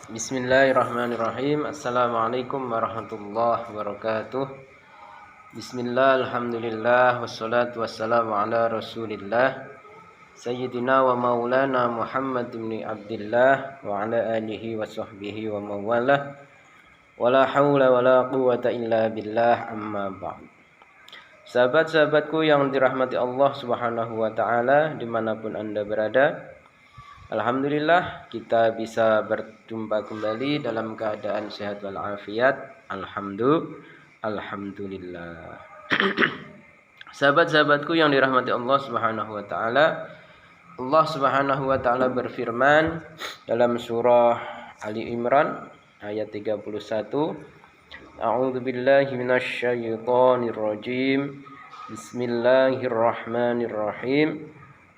Bismillahirrahmanirrahim. Assalamualaikum warahmatullahi wabarakatuh. Bismillah, alhamdulillah, wassalatu wassalamu ala rasulillah Sayyidina wa maulana Muhammad ibn Abdillah wa ala alihi wa sahbihi wa mawalah. Wala hawla wala quwata illa billah, amma ba'd. Sahabat-sahabatku yang dirahmati Allah subhanahu wa ta'ala dimanapun anda berada, alhamdulillah kita bisa berjumpa kembali dalam keadaan sehat walafiat. Alhamdulillah. Sahabat-sahabatku yang dirahmati Allah Subhanahu wa taala, Allah Subhanahu wa taala berfirman dalam surah Ali Imran ayat 31, A'udzu billahi minasyaitonir rajim. Bismillahirrahmanirrahim.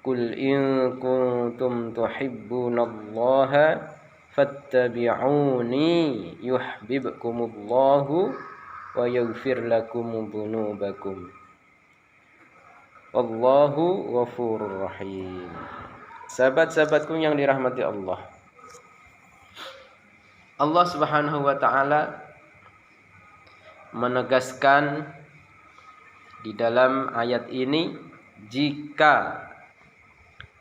Qul in kuntum tuhibbunallaha fattabi'uni yuhibbukumullahu wa yaghfir lakum dzunubakum. Wallahu ghafurur rahim. Sahabat-sahabatku yang dirahmati Allah, Allah Subhanahu wa taala menegaskan di dalam ayat ini, jika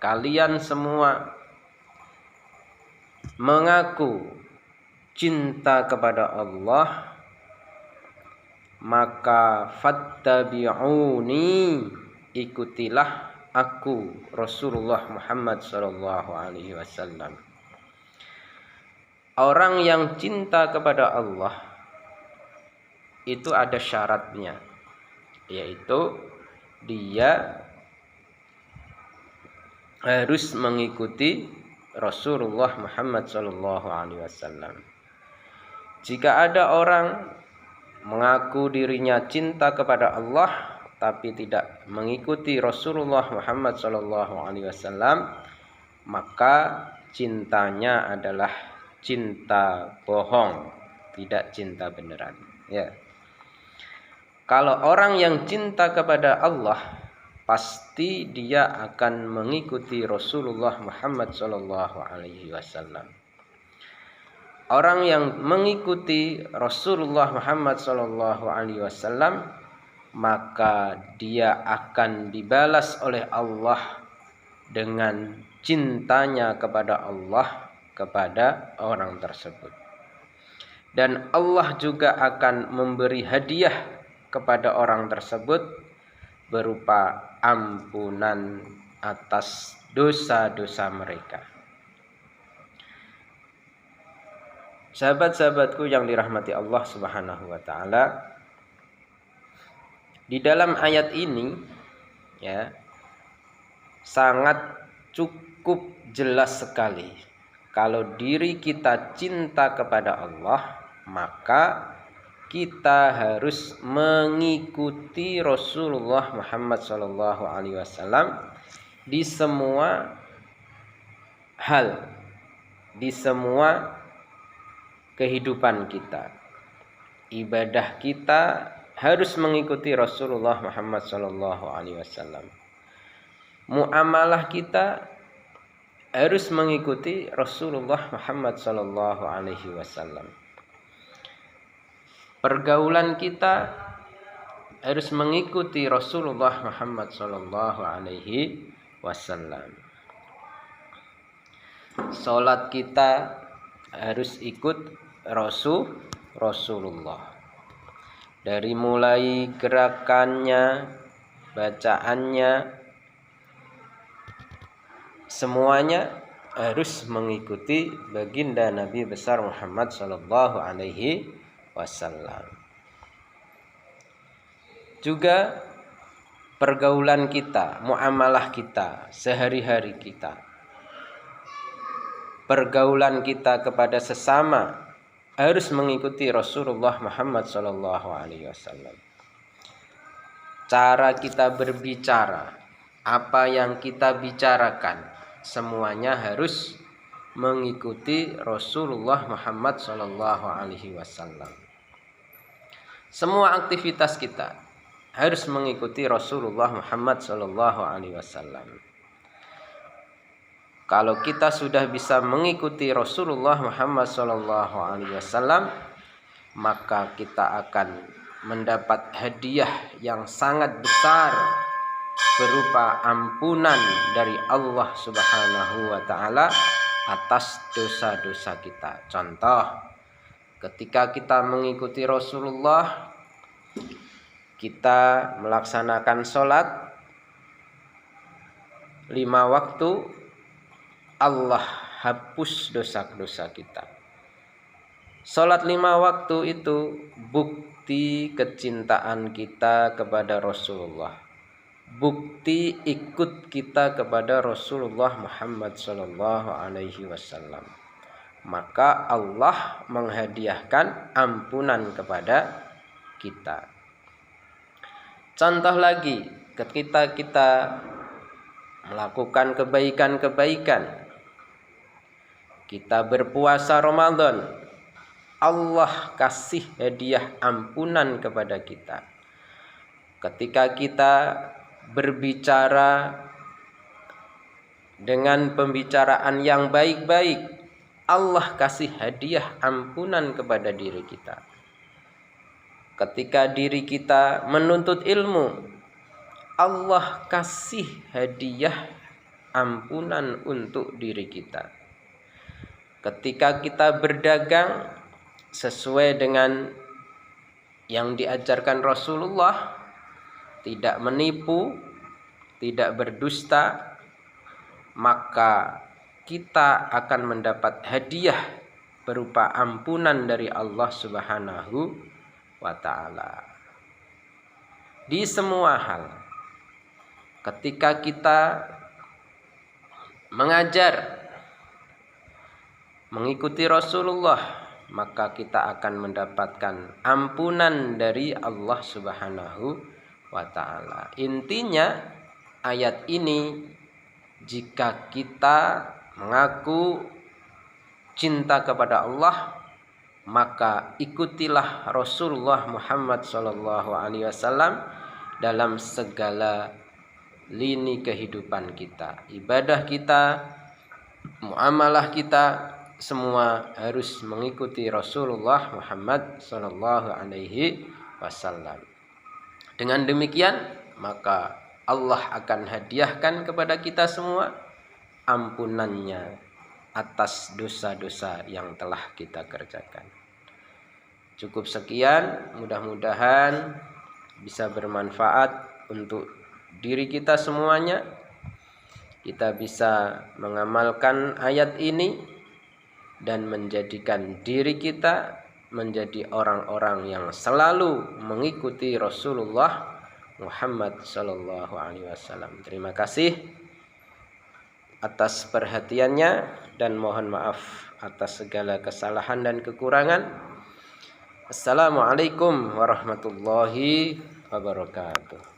kalian semua mengaku cinta kepada Allah, maka fattabi'uni, ikutilah aku Rasulullah Muhammad sallallahu alaihi wasallam. Orang yang cinta kepada Allah itu ada syaratnya, yaitu dia harus mengikuti Rasulullah Muhammad sallallahu alaihi wasallam. Jika ada orang mengaku dirinya cinta kepada Allah tapi tidak mengikuti Rasulullah Muhammad sallallahu alaihi wasallam, maka cintanya adalah cinta bohong, tidak cinta beneran. Ya. Kalau orang yang cinta kepada Allah, pasti dia akan mengikuti Rasulullah Muhammad sallallahu alaihi wasallam. Orang yang mengikuti Rasulullah Muhammad sallallahu alaihi wasallam, maka dia akan dibalas oleh Allah dengan cintanya kepada Allah kepada orang tersebut. Dan Allah juga akan memberi hadiah kepada orang tersebut berupa ampunan atas dosa-dosa mereka. Sahabat-sahabatku yang dirahmati Allah Subhanahu wa taala, di dalam ayat ini ya sangat cukup jelas sekali kalau diri kita cinta kepada Allah, maka kita harus mengikuti Rasulullah Muhammad sallallahu alaihi wasallam di semua hal, di semua kehidupan kita. Ibadah kita harus mengikuti Rasulullah Muhammad sallallahu alaihi wasallam. Muamalah kita harus mengikuti Rasulullah Muhammad sallallahu alaihi wasallam. Pergaulan kita harus mengikuti Rasulullah Muhammad sallallahu alaihi wasallam. Salat kita harus ikut Rasulullah. Dari mulai gerakannya, bacaannya, semuanya harus mengikuti baginda Nabi besar Muhammad sallallahu alaihi wasallam. Juga pergaulan kita, muamalah kita, sehari-hari kita, pergaulan kita kepada sesama harus mengikuti Rasulullah Muhammad sallallahu alaihi wasallam. Cara kita berbicara, apa yang kita bicarakan, semuanya harus mengikuti Rasulullah Muhammad sallallahu alaihi wasallam. Semua aktivitas kita harus mengikuti Rasulullah Muhammad sallallahu alaihi wasallam. Kalau kita sudah bisa mengikuti Rasulullah Muhammad SAW, maka kita akan mendapat hadiah yang sangat besar berupa ampunan dari Allah Subhanahu wa taala atas dosa-dosa kita. Contoh, ketika kita mengikuti Rasulullah, kita melaksanakan sholat 5 waktu, Allah hapus dosa-dosa kita. Sholat 5 waktu itu bukti kecintaan kita kepada Rasulullah, bukti ikut kita kepada Rasulullah Muhammad SAW. Maka Allah menghadiahkan ampunan kepada kita. Contoh lagi, ketika kita melakukan kebaikan-kebaikan, kita berpuasa Ramadan, Allah kasih hadiah ampunan kepada kita. Ketika kita berbicara dengan pembicaraan yang baik-baik, Allah kasih hadiah ampunan kepada diri kita. Ketika diri kita menuntut ilmu, Allah kasih hadiah ampunan untuk diri kita. Ketika kita berdagang sesuai dengan yang diajarkan Rasulullah, tidak menipu, tidak berdusta, maka kita akan mendapat hadiah berupa ampunan dari Allah Subhanahu wa taala. Di semua hal, ketika kita mengajar, mengikuti Rasulullah, maka kita akan mendapatkan ampunan dari Allah Subhanahu wa taala. Intinya ayat ini, jika kita mengaku cinta kepada Allah, maka ikutilah Rasulullah Muhammad SAW dalam segala lini kehidupan kita. Ibadah kita, muamalah kita, semua harus mengikuti Rasulullah Muhammad SAW. Dengan demikian, maka Allah akan hadiahkan kepada kita semua ampunannya atas dosa-dosa yang telah kita kerjakan. Cukup sekian, mudah-mudahan bisa bermanfaat untuk diri kita semuanya. Kita bisa mengamalkan ayat ini dan menjadikan diri kita menjadi orang-orang yang selalu mengikuti Rasulullah Muhammad SAW. Terima kasih atas perhatiannya dan mohon maaf atas segala kesalahan dan kekurangan. Assalamualaikum warahmatullahi wabarakatuh.